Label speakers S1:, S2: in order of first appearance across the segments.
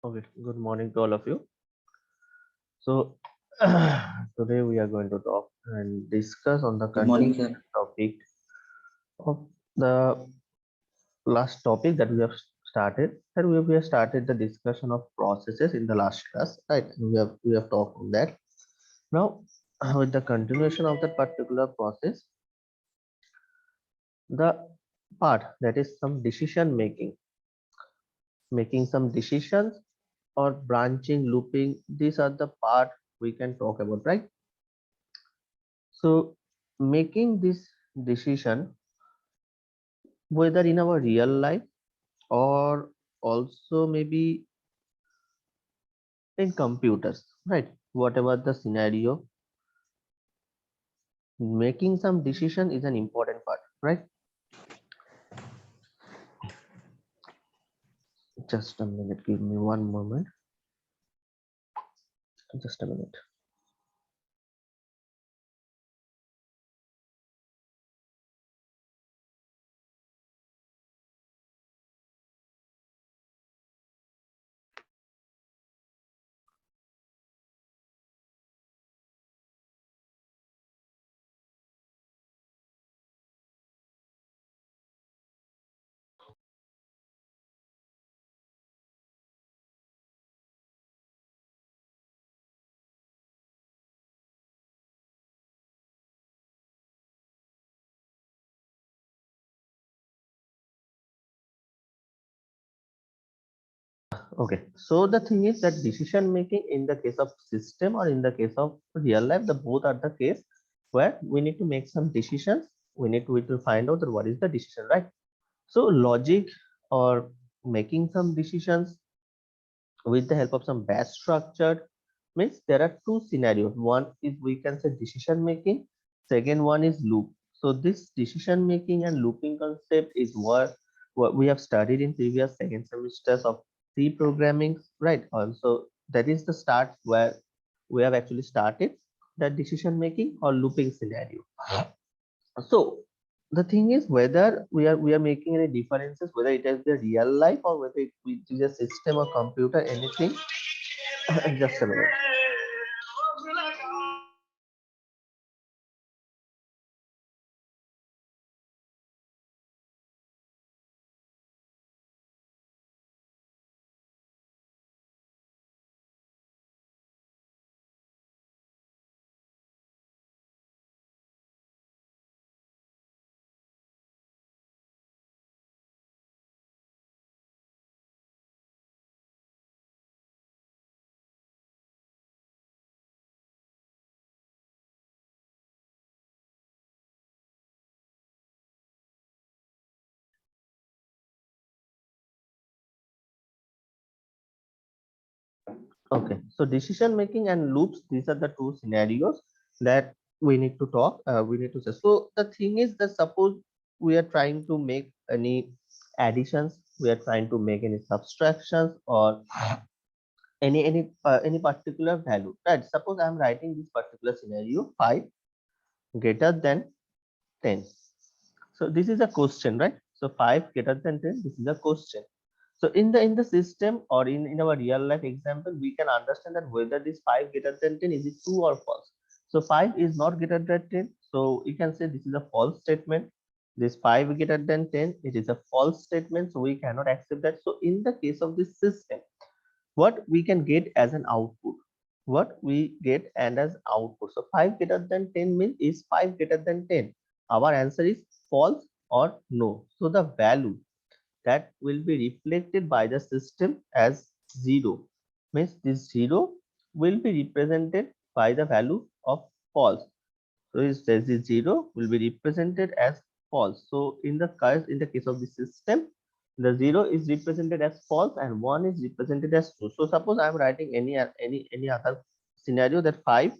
S1: Okay, good morning to all of you. So, today we are going to talk and discuss on the
S2: Good morning, sir.
S1: continuation topic of the last topic that we have started. And we have started the discussion of processes in the last class, right? And we have talked on that. Now, with the continuation of that particular process, the part that is some decision making some decisions or branching, looping, these are the part we can talk about, right? So making this decision, whether in our real life or also maybe in computers, right? Whatever the scenario, making some decision is an important part, right? Just a minute, give me one moment. Just a minute. Okay, so the thing is that decision making in the case of system or in the case of real life, the both are the case where we need to make some decisions. We need to find out that what is the decision, right? So logic or making some decisions with the help of some batch structure means there are two scenarios. One is we can say decision making, second one is loop. So this decision making and looping concept is what we have studied in previous second semesters of C programming, right? Also that is the start where we have actually started the decision making or looping scenario. So the thing is whether we are making any differences, whether it is the real life or whether it is a system or computer, anything. Just a minute. Okay, so decision making and loops, these are the two scenarios that we need to talk. We need to say. So the thing is that suppose we are trying to make any additions, we are trying to make any subtractions or any particular value, right? Suppose I am writing this particular scenario 5 greater than 10. So this is a question, right? So 5 greater than 10, this is a question. So in the system or in our real life example, we can understand that whether this 5 greater than 10 is it true or false. So 5 is not greater than 10. So you can say this is a false statement. This 5 greater than 10, it is a false statement. So we cannot accept that. So in the case of this system, what we can get as an output, what we get and as output, so 5 greater than 10 means is 5 greater than 10. Our answer is false or no. So the value that will be reflected by the system as 0 means this 0 will be represented by the value of false. So it says this 0 will be represented as false. So in the case of the system, the 0 is represented as false and 1 is represented as true. So suppose I am writing any other scenario that 5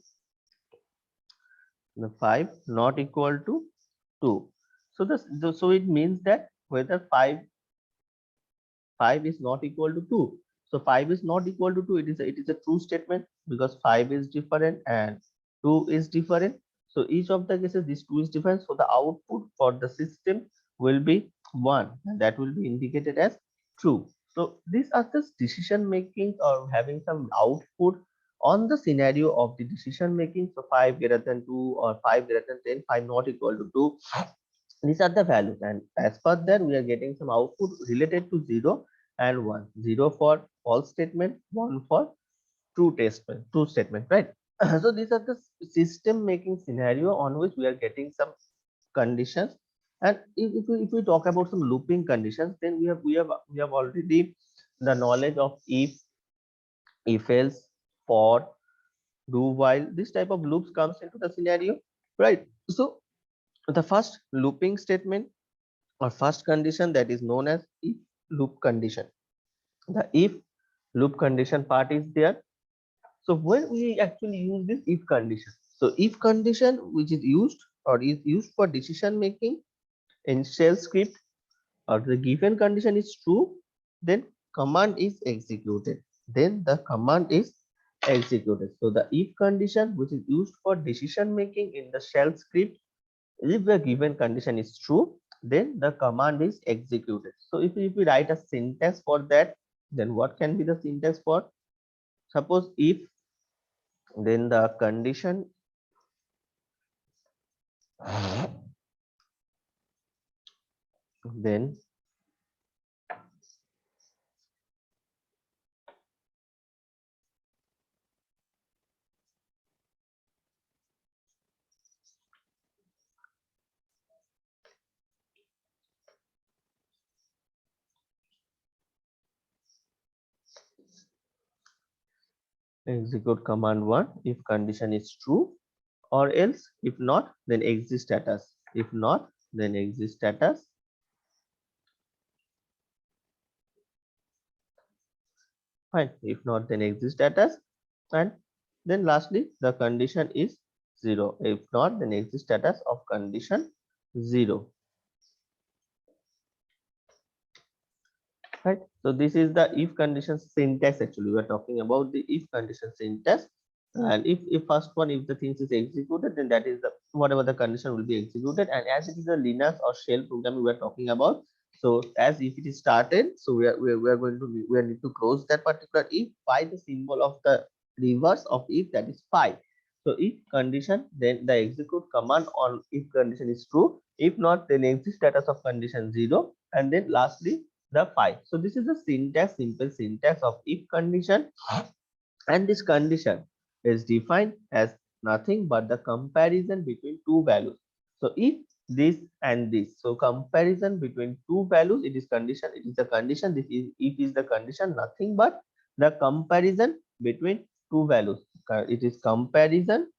S1: not equal to 2. So so it means that whether 5 is not equal to 2. So 5 is not equal to 2. It is a true statement because 5 is different and 2 is different. So each of the cases this 2 is different. So the output for the system will be 1 and that will be indicated as true. So these are the decision making or having some output on the scenario of the decision making. So 5 greater than 2 or 5 greater than 10, 5 not equal to 2. These are the values, and as per that we are getting some output related to 0 and 1. 0 for false statement, 1 for true statement, right? So these are the system making scenario on which we are getting some conditions. And if we talk about some looping conditions, then we have already the knowledge of if else, for, do while. This type of loops comes into the scenario, right? So the first looping statement or first condition, that is known as if loop condition. The if loop condition part is there. So when we actually use this if condition, so if condition which is used or is used for decision making in shell script, or the given condition is true, then command is executed. Then the command is executed. So the if condition which is used for decision making in the shell script, if the given condition is true, then the command is executed. So if we write a syntax for that, then what can be the syntax for? Suppose if, then the condition, then execute command 1 if condition is true, or else if not, then exit status. If not, then exit status. Fine. If not, then exit status. And then lastly, the condition is 0. If not, then exit status of condition 0. Right. So this is the if condition syntax. Actually, we are talking about the if condition syntax. And if first one, if the things is executed, then that is the whatever the condition will be executed. And as it is a Linux or shell program we are talking about, so as if it is started, so we are going to we need to close that particular if by the symbol of the reverse of if, that is 5. So if condition, then the execute command on if condition is true. If not, then exit status of condition 0. And then lastly the 5. So this is the syntax, simple syntax of if condition. And this condition is defined as nothing but the comparison between two values. So if this and this, so comparison between two values, it is condition, it is the condition. This is if is the condition, nothing but the comparison between two values. It is comparison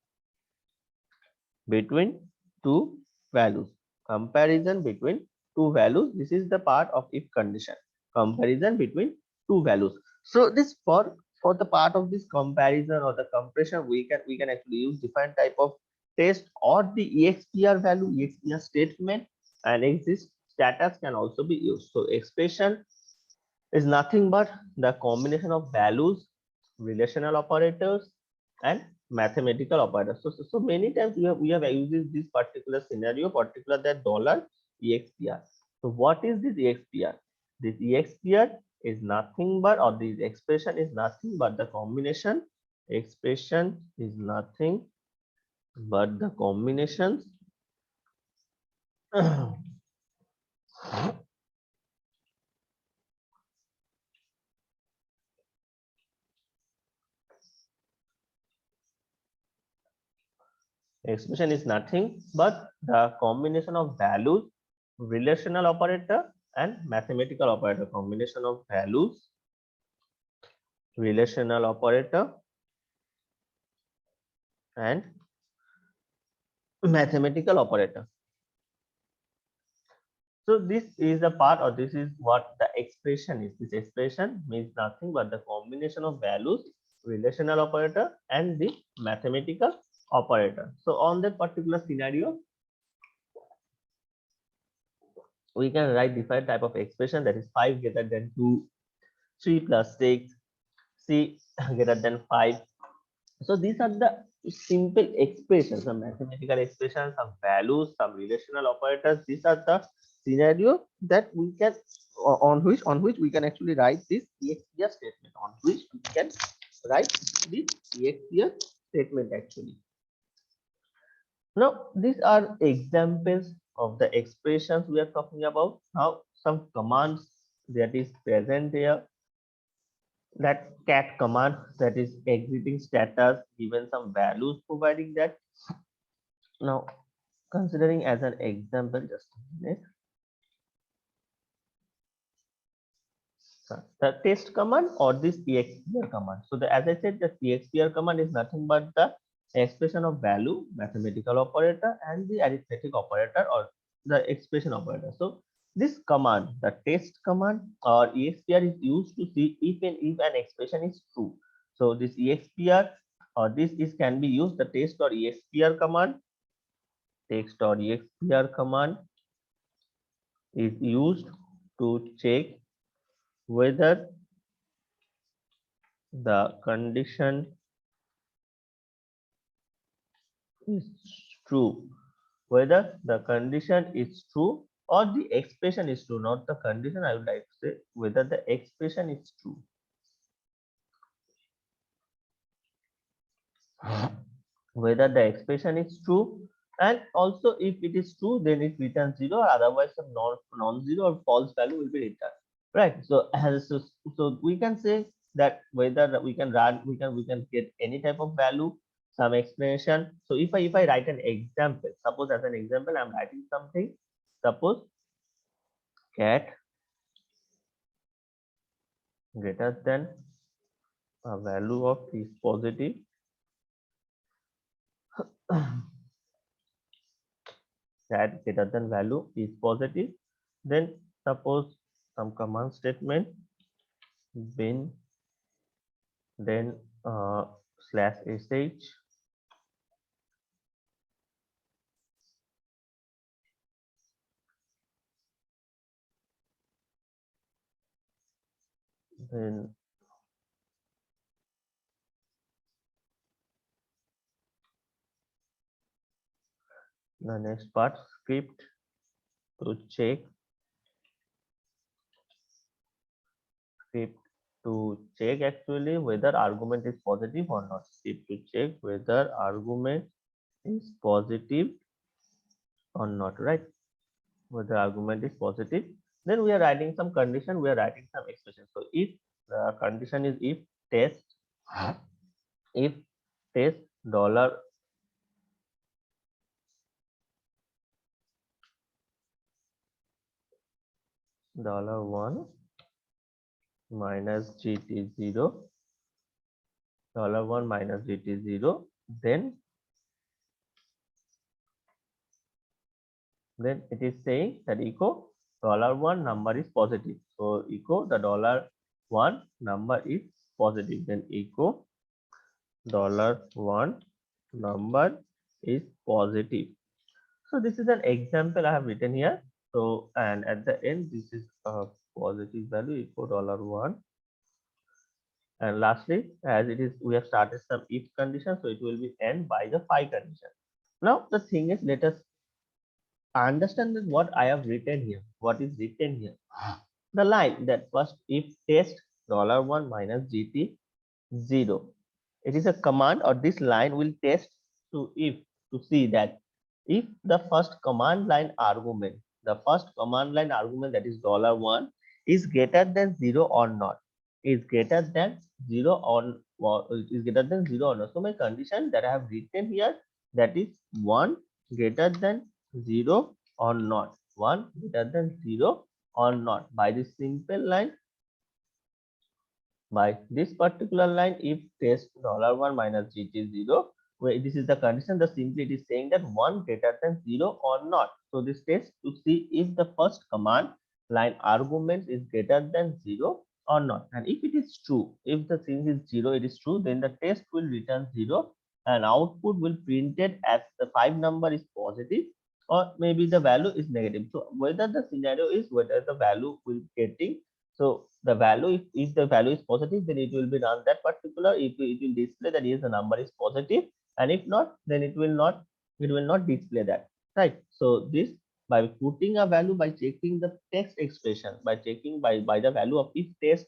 S1: between two values. Comparison between two values. This is the part of if condition. Comparison between two values. So this for the part of this comparison or the compression, we can actually use different type of test or the expr value, expr statement, and exist status can also be used. So expression is nothing but the combination of values, relational operators, and mathematical operators. So many times we have used this particular scenario, particular that dollar expr. So what is this expr? This expr is nothing but, or this expression is nothing but the combination. Expression is nothing but the combinations expression is nothing but the combination of values, relational operator, and mathematical operator. Combination of values, relational operator, and mathematical operator. So this is the part, or this is what the expression is. This expression means nothing but the combination of values, relational operator, and the mathematical operator. So on that particular scenario, we can write different type of expression, that is 5 greater than 2, 3 plus 6, c greater than 5. So these are the simple expressions, some mathematical expressions, some values, some relational operators. These are the scenario that we can on which we can actually write this EXPR statement, on which we can write this EXPR statement actually. Now, these are examples of the expressions we are talking about. Now, some commands that is present here. That cat command that is exiting status, given some values providing that. Now, considering as an example, just a minute. The test command or this expr command. So as I said, the expr command is nothing but the expression of value, mathematical operator, and the arithmetic operator or the expression operator. So this command, the test command or expr, is used to see if an expression is true. So this expr or this is can be used, the test or expr command, text or expr command is used to check whether the condition is true, whether the condition is true or the expression is true, not the condition. I would like to say whether the expression is true. Whether the expression is true, and also if it is true, then it returns 0, or otherwise some non-zero or false value will be returned. Right. So so we can say that whether we can run, we can get any type of value, some explanation. So if I write an example, suppose as an example I'm writing something, suppose cat greater than a value of is positive that greater than value is positive, then suppose some command statement bin, then slash sh, then the next part script to check actually whether argument is positive or not. Script to check whether argument is positive or not, right? Whether argument is positive, then we are writing some condition, we are writing some expression. So if the condition is if test dollar $1 minus GT0, $1 minus GT0, then it is saying that echo $1 number is positive. So echo the $1 number is positive, then echo $1 number is positive. So this is an example I have written here. So and at the end this is a positive value equal $1. And lastly, as it is, we have started some if condition, so it will be end by the phi condition. Now the thing is, let us understand that what I have written here. What is written here? The line that first if test $1 minus GT 0. It is a command, or this line will test to if to see that if the first command line argument, that is $1 is greater than 0 or not, is greater than 0 or is greater than 0 or not. So my condition that I have written here, that is 1 greater than 0 or not, 1 greater than 0 or not. By this simple line, by this particular line, if test $1 minus GT0, where this is the condition, the simply it is saying that 1 greater than 0 or not. So this test to see if the first command line argument is greater than 0 or not. And if it is true, if the thing is 0, it is true, then the test will return 0 and output will printed as the 5 number is positive or maybe the value is negative. So whether the scenario is whether the value will getting, so the value, if the value is positive, then it will be run that particular, it will display that yes, the number is positive, and if not, then it will not display that, right? So this by putting a value, by checking the text expression, by checking by the value of if test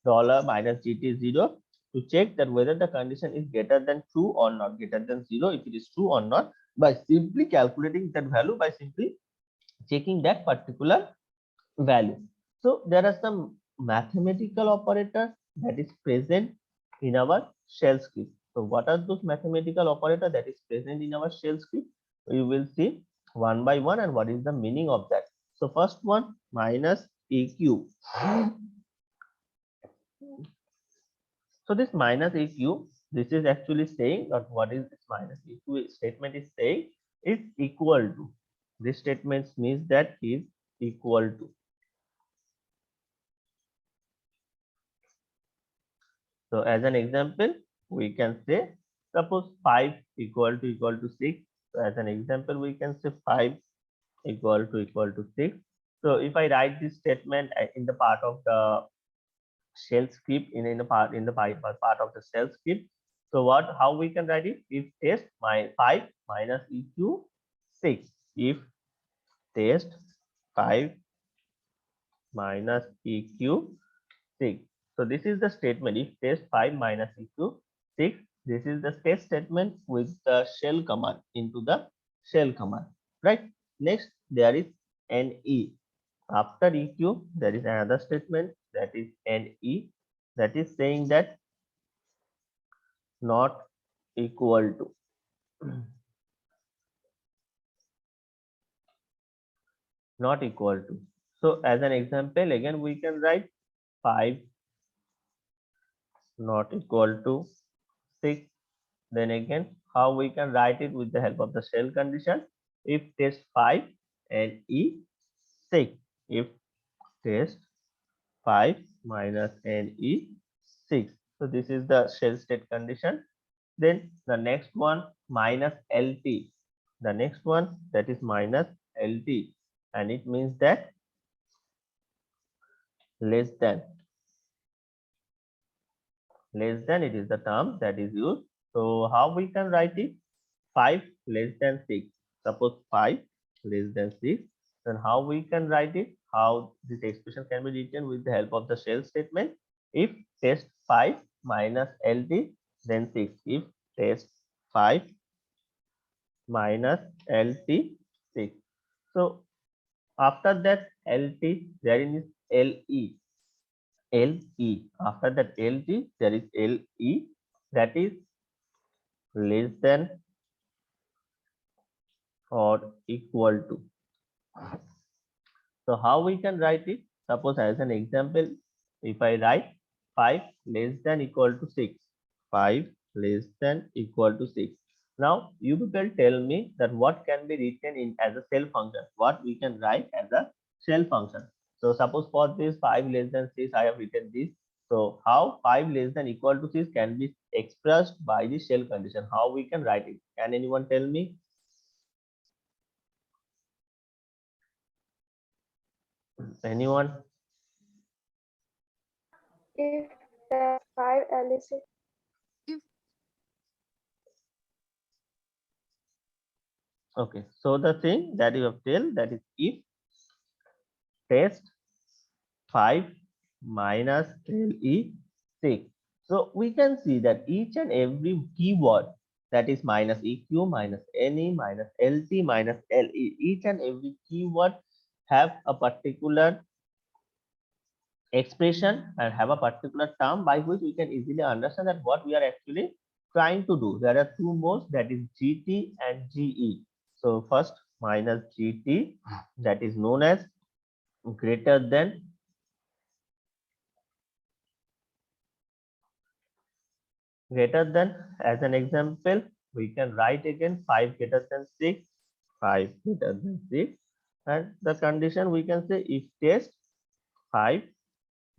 S1: dollar minus GT 0 to check that whether the condition is greater than true or not, greater than 0 if it is true or not, by simply calculating that value, by simply checking that particular value. So there are some mathematical operators that is present in our shell script. So what are those mathematical operators that is present in our shell script? We will see one by one and what is the meaning of that. So first one, minus EQ. So this minus EQ, this is actually saying that what is this minus EQ statement is saying is equal to. This statement means that is equal to. So as an example, we can say suppose 5 equal to 6. So as an example, we can say 5 equal to 6. So if I write this statement in the part of the shell script in the part of the shell script, so what how we can write it? If test my 5 minus EQ 6, if test 5 minus EQ 6. So this is the statement. If test 5 minus EQ 6, this is the test statement with the shell command into the shell command, right? Next, there is NE. After EQ, there is another statement that is NE, that is saying that not equal to. Not equal to. So as an example, again we can write 5 not equal to 6. Then again, how we can write it with the help of the shell condition? If test 5 and E 6, if test 5 minus and E 6. So this is the shell state condition. Then the next one, minus LT. The next one, that is minus LT, and it means that less than. Less than, it is the term that is used. So how we can write it? 5 less than 6. Suppose 5 less than 6. Then how we can write it? How this expression can be written with the help of the shell statement? If test 5 minus LT, then 6. If test 5 minus LT 6. So after that LT, there is LE. LE. After that LT, there is LE, that is less than or equal to. So how we can write it? Suppose as an example, if I write 5 less than equal to 6, 5 less than equal to 6. Now you people tell me that what can be written in as a shell function, what we can write as a shell function. So suppose for this 5 less than 6, I have written this. So how 5 less than equal to 6 can be expressed by the shell condition? How we can write it? Can anyone tell me? Anyone?
S2: If the 5 elicit
S1: Okay, so the thing that you have tell, that is if test 5 minus LE 6. So we can see that each and every keyword, that is minus EQ, minus NE, minus LT, minus LE, each and every keyword have a particular expression and have a particular term by which we can easily understand that what we are actually trying to do. There are two modes, that is GT and GE. So first, minus GT, that is known as greater than as an example, we can write again 5 greater than 6, 5 greater than 6, and the condition we can say if test 5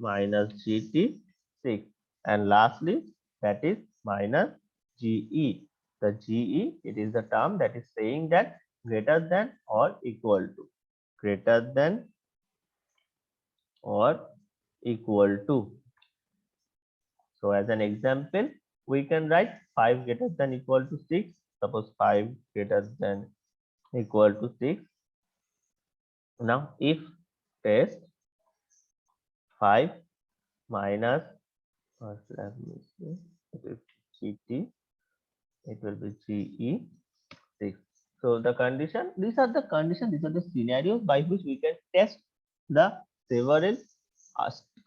S1: minus GT 6, and lastly that is minus GE. The GE, it is the term that is saying that greater than or equal to, greater than or equal to. So as an example, we can write 5 greater than equal to 6. Suppose 5 greater than equal to 6. Now if test 5 minus, let me see, it is GT, it will be GE6. So the condition, these are the conditions, these are the scenarios by which we can test the several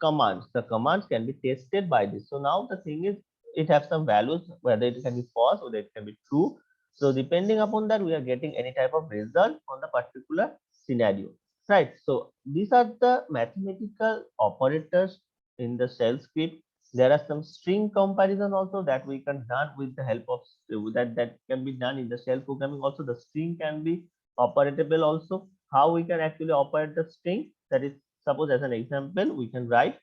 S1: commands. The commands can be tested by this. So now the thing is, it has some values, whether it can be false, whether it can be true. So depending upon that, we are getting any type of result on the particular scenario, right? So these are the mathematical operators in the shell script. There are some string comparison also that we can done with the help of that can be done in the shell programming. Also the string can be operatable also. How we can actually operate the string, that is, suppose as an example we can write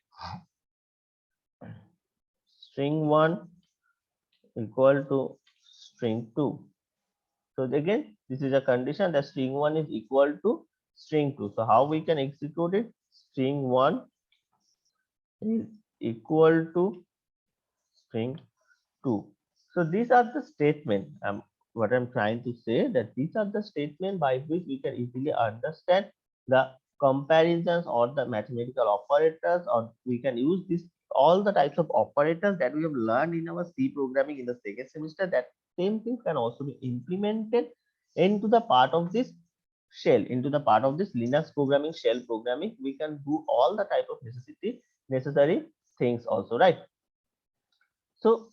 S1: string 1 equal to string 2. So again, this is a condition that string 1 is equal to string 2. So how we can execute it? String 1 is equal to string 2. So these are the statement. What I'm trying to say, that these are the statement by which we can easily understand the comparisons or the mathematical operators, or we can use this all the types of operators that we have learned in our C programming in the second semester. That same thing can also be implemented into the part of this shell, into the part of this Linux programming, shell programming. We can do all the type of necessary things also, right? So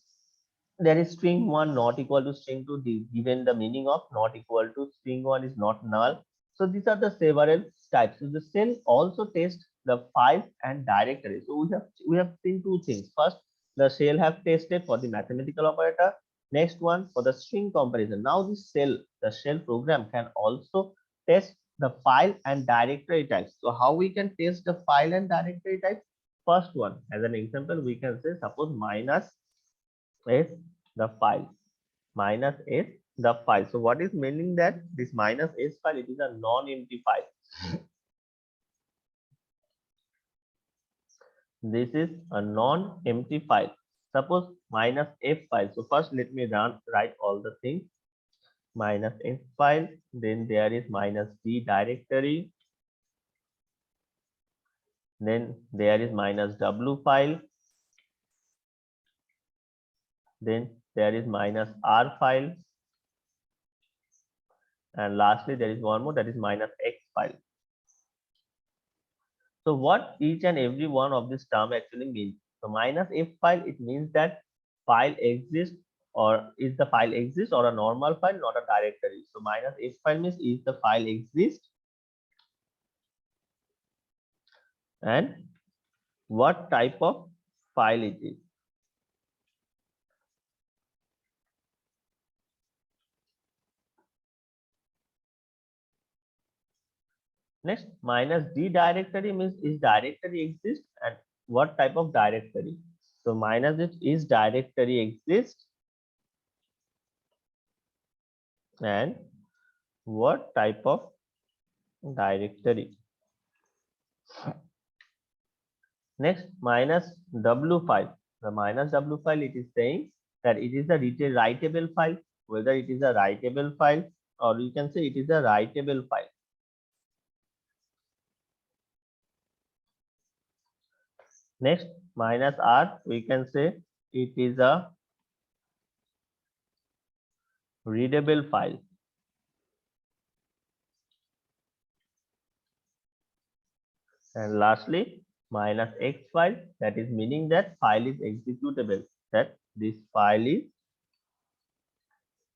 S1: there is string 1 not equal to string 2, given the meaning of not equal to, string 1 is not null. So these are the several types. So the shell also tests the file and directory. So we have seen two things. First, the shell have tested for the mathematical operator. Next one for the string comparison. Now this shell, the shell program can also test the file and directory types. So how we can test the file and directory types? First one, as an example, we can say suppose minus is the file, minus is the file. So what is meaning that this minus s file, it is a non-empty file. This is a non-empty file. Suppose minus f file. So first let me write all the things. Minus f file, then there is minus d directory, then there is minus w file, then there is minus r file, and lastly there is one more, that is minus x file. So what each and every one of this term actually means? So minus f file, it means that file exists, or is the file exists, or a normal file, not a directory. So minus f file means is the file exists, and what type of file it is. Next, minus d directory means is directory exists, and what type of directory. So minus it is directory exists, and what type of directory. Next, minus w file. The minus w file, it is saying that it is a writable file, whether it is a writable file, or you can say it is a writable file. Next, minus r, we can say it is a readable file. And lastly, minus x file, that is meaning that file is executable, that this file is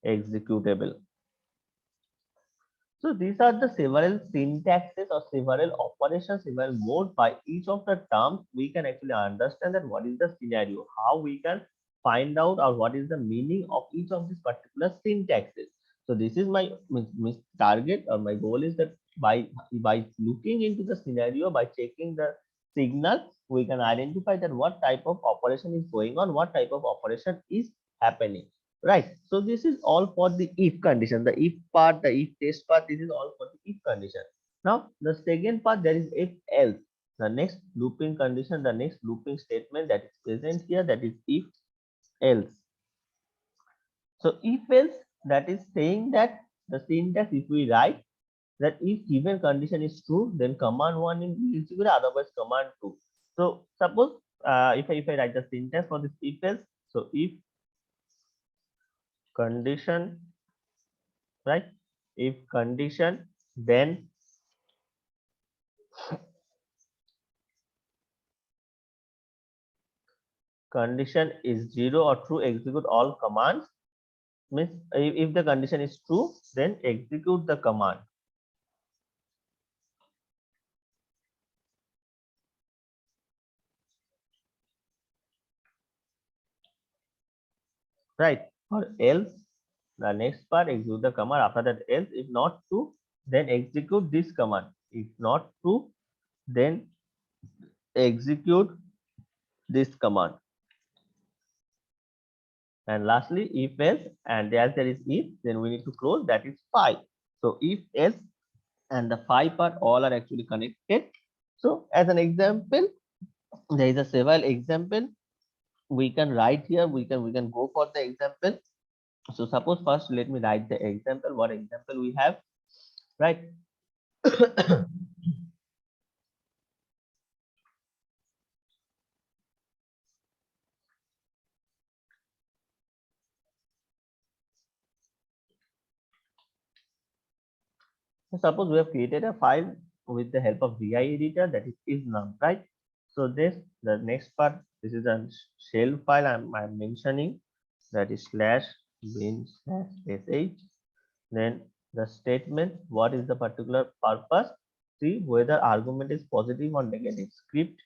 S1: executable. So these are the several syntaxes or several operations, several modes by each of the terms. We can actually understand that what is the scenario, how we can find out, or what is the meaning of each of these particular syntaxes. So this is my target, or my goal is that by looking into the scenario, by checking the signal, we can identify that what type of operation is going on, what type of operation is happening. Right. So this is all for the if condition, the if part, the if test part, this is all for the if condition. Now the second part, there is if else, the next looping condition, the next looping statement that is present here, that is if else. So if else, that is saying that the syntax, if we write that if given condition is true, then command 1 will be executed, otherwise command 2. So suppose if I write the syntax for this if else, so if condition, right, if condition, then condition is 0 or true, execute all commands. Means if the condition is true, then execute the command. Right, or else the next part execute the command. After that, else if not true, then execute this command. If not true, then execute this command. And lastly, if else, and as there is if, then we need to close, that is 5. So if else and the 5 part all are actually connected. So as an example, there is a several example we can write here. We can go for the example. So suppose first let me write the example. What example we have, right? So suppose we have created a file with the help of VI editor, that is num, right? So this the next part, this is a shell file I'm mentioning, that is slash bin slash sh. Then the statement, what is the particular purpose? See whether argument is positive or negative. Script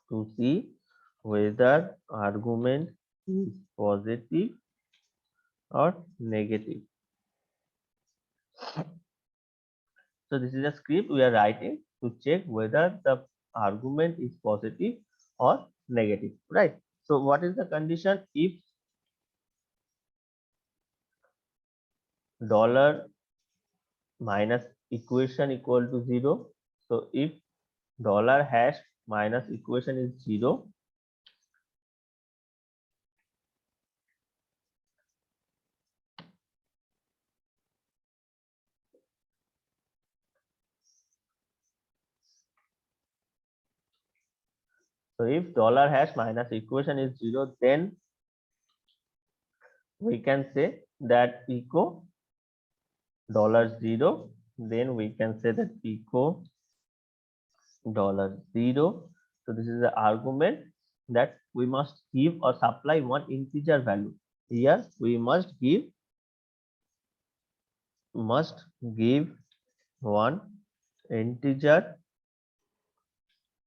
S1: to see whether argument is positive or negative. So this is a script we are writing to check whether the argument is positive or negative, right? So what is the condition? If dollar minus equation equal to 0, so if dollar hash minus equation is 0, so if dollar hash minus equation is 0, then we can say that echo $0, then we can say that echo $0. So this is the argument that we must give or supply one integer value. Here we must give one integer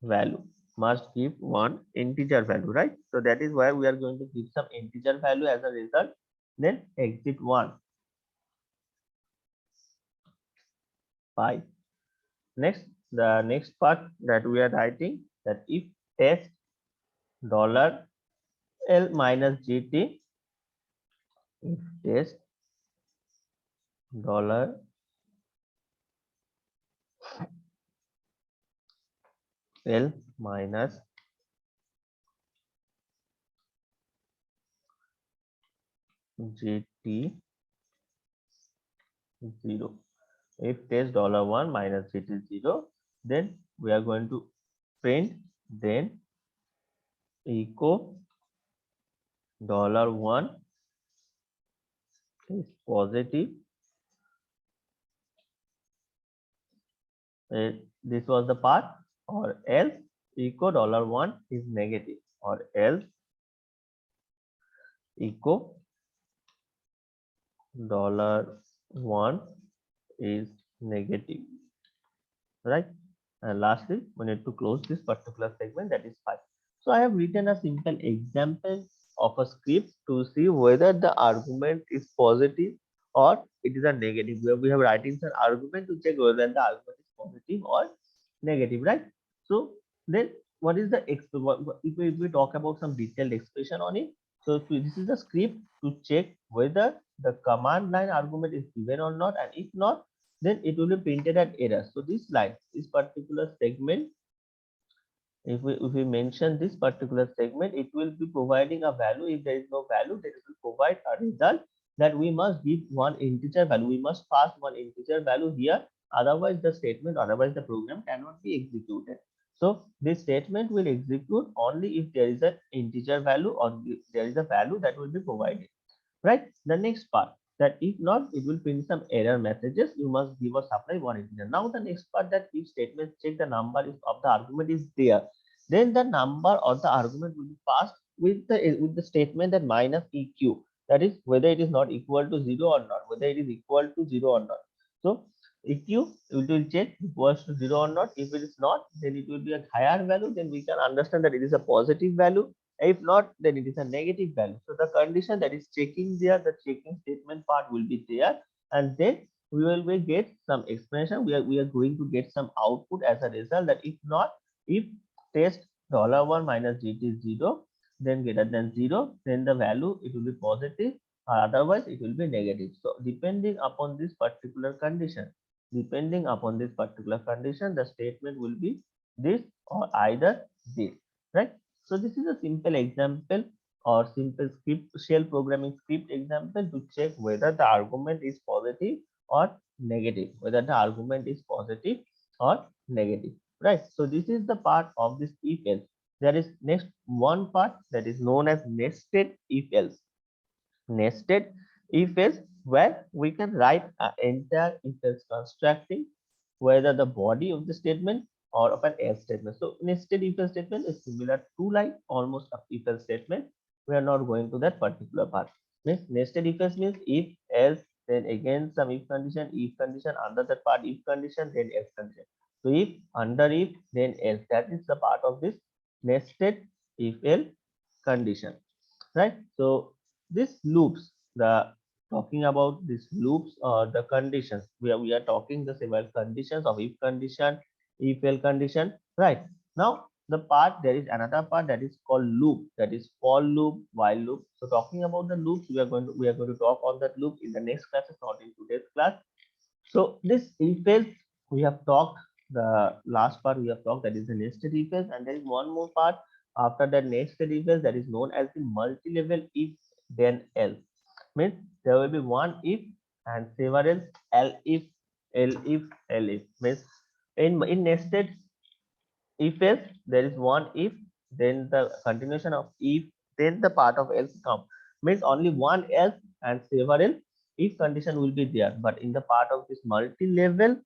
S1: value. Must give one integer value, right? So that is why we are going to give some integer value as a result. Then exit 1. 5. Next, the next part that we are writing, that if test dollar $L minus GT, if test dollar L minus GT 0. If test $1 minus GT 0, then we are going to print then echo $1 is positive. This was the part, or else echo $1 is negative, or else echo $1 is negative, right? And lastly, we need to close this particular segment, that is 5. So I have written a simple example of a script to see whether the argument is positive or it is a negative. Where we have writing an argument to check whether the argument is positive or negative, right? So then what is the if we talk about some detailed expression on it? So this is the script to check whether the command line argument is given or not, and if not, then it will be printed at error. So this line, this particular segment, if we mention this particular segment, it will be providing a value. If there is no value, then it will provide a result. that we must give one integer value. We must pass one integer value here. Otherwise, the program cannot be executed. So this statement will execute only if there is an integer value or if there is a value that will be provided. Right? The next part, that if not, it will print some error messages. You must give or supply one integer. Now the next part, that if statement check the number of the argument is there, then the number or the argument will be passed with the statement that minus eq, that is whether it is not equal to 0 or not, whether it is equal to 0 or not. So eq, it will check equals to 0 or not. If it is not, then it will be a higher value, then we can understand that it is a positive value. If not, then it is a negative value. So the condition that is checking there, the checking statement part will be there, and then we will get some explanation. We are going to get some output as a result, that if not, if test $1 minus gt is 0, then greater than 0, then the value it will be positive, or otherwise it will be negative. So depending upon this particular condition, the statement will be this or either this, right? So this is a simple example or simple script shell programming script example to check whether the argument is positive or negative, right? So this is the part of this if else. There is next one part that is known as nested if else. Nested if else, where we can write an entire if else constructing whether the body of the statement or of an else statement. So nested if else statement is similar to like almost a if else statement. We are not going to that particular part. Means nested if else means if else, then again some if condition, under that part if condition, then else condition. So if, under if, then else. That is the part of this nested if else condition, right? So this loops, the talking about these loops or the conditions, we are talking the several conditions of if condition, if else condition, right? Now the part, there is another part that is called loop, that is for loop, while loop. So talking about the loops, we are going to talk on that loop in the next class, not in today's class. So this if else, we have talked, the last part we have talked, that is the nested if else, and there is one more part after that nested if else, that is known as the multi-level if then else. Means there will be one if and several else means in nested if else there is one if, then the continuation of if, then the part of else come. Means only one else and several if condition will be there, but in the part of this multi-level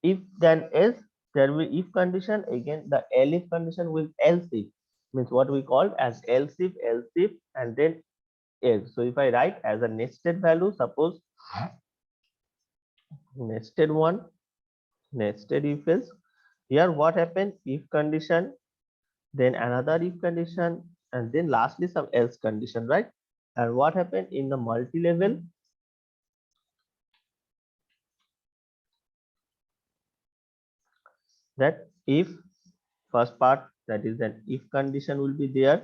S1: if then else, there will if condition, again the elif condition with else if, means what we call as else if and then else. So if I write as a nested value, suppose nested one, nested if else, here what happened, if condition, then another if condition, and then lastly some else condition, right? And what happened in the multi-level, that if first part, that is an if condition will be there,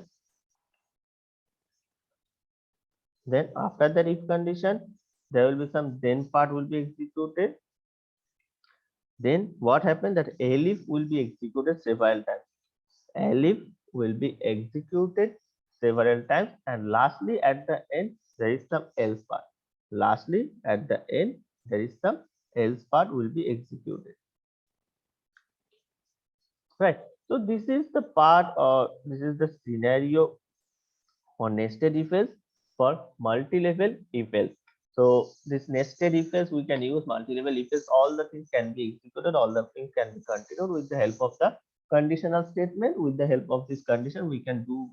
S1: then after that if condition there will be some then part will be executed. Then what happened, that elif will be executed several times, elif will be executed several times, and lastly at the end there is some else part, lastly at the end there is some else part will be executed, right? So this is the part, or this is the scenario for nested if else for multi-level if else. So this nested if else, we can use multi-level if else, all the things can be executed, all the things can be continued with the help of the conditional statement. With the help of this condition, we can do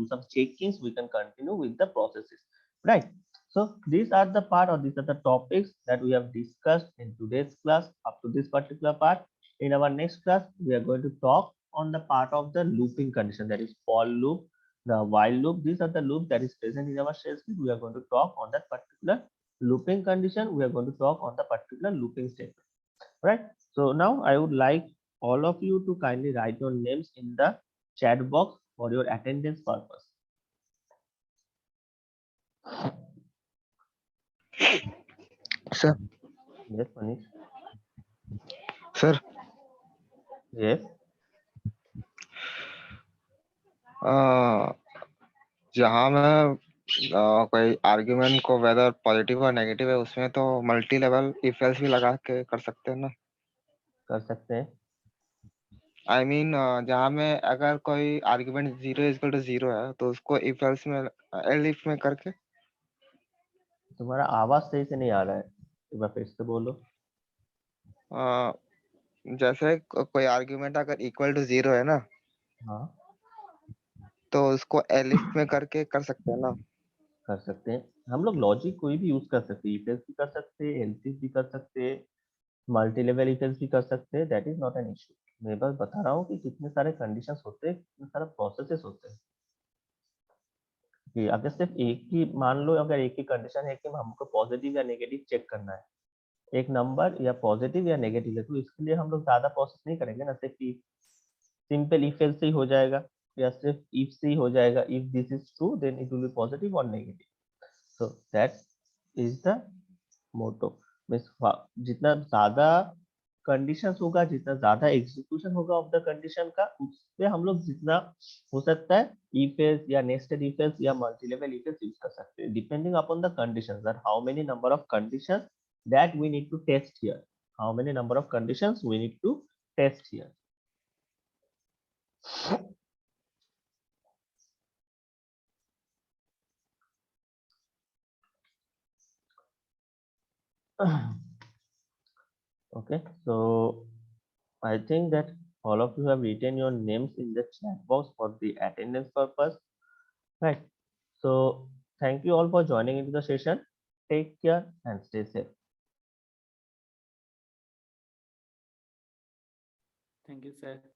S1: some checkings, we can continue with the processes, right? So these are the part, or these are the topics that we have discussed in today's class up to this particular part. In our next class, we are going to talk on the part of the looping condition, that is for loop, the while loop. These are the loop that is present in our shell script. We are going to talk on that particular looping condition. We are going to talk on the particular looping statement, right? So now I would like all of you to kindly write your names in the chat box for your attendance purpose.
S3: Sir,
S1: Yes, Manish.
S3: sir,
S1: Yes.
S3: जहाँ मैं कोई argument को weather positive और negative है उसमें तो multi level if else भी लगा के कर सकते हैं ना।
S1: कर सकते हैं।
S3: आई मीन जहाँ में अगर कोई आर्ग्यूमेंट 0 है तो उसको इफ एल्स में एल इफ में करके।
S1: तुम्हारा आवाज सही से नहीं आ रहा है, एक बार फिर से बोलो।
S3: अ, जैसे कोई आर्ग्यूमेंट अगर इक्वल टू 0 है ना
S1: हाँ,
S3: तो उसको एल इफ में करके कर सकते हैं ना।
S1: कर सकते हैं। हम लोग लॉजिक कोई भी यूज कर सकते हैं, इफ एल्स भी कर सकते हैं, एल्स भी कर सकते हैं, मल्टी लेवल इफ एल्स भी कर सकते हैं, that is not an issue. मैं बस बता रहा हूँ कि कितने सारे कंडीशंस होते हैं, कितने सारे प्रोसेसेस होते हैं। कि अगर सिर्फ एक ही मान लो, अगर एक ही कंडीशन है कि हमको पॉजिटिव या नेगेटिव चेक करना है, एक नंबर या पॉजिटिव या नेगेटिव है, तो इसके लिए हम लोग ज्यादा प्रोसेस नहीं करेंगे ना, सिर्फ सिंपल इफ एल्स से ही हो जाएगा, या सिर्फ इफ से ही हो जाएगा। If this is true then it will be positive और negative. So that is the motto. Means जितना ज्यादा कंडीशंस होगा, जितना ज्यादा एग्जीक्यूशन होगा ऑफ द कंडीशन का, उससे हम लोग जितना हो सकता है इफ एल्स या नेस्टेड इफ एल्स या multi level if else use कर सकते हैं, depending upon the conditions, that how many number of conditions that we need to test here, how many number of conditions we need to test here. Okay, so I think that all of you have written your names in the chat box for the attendance purpose, right? So thank you all for joining into the session. Take care and stay safe.
S4: Thank you, sir.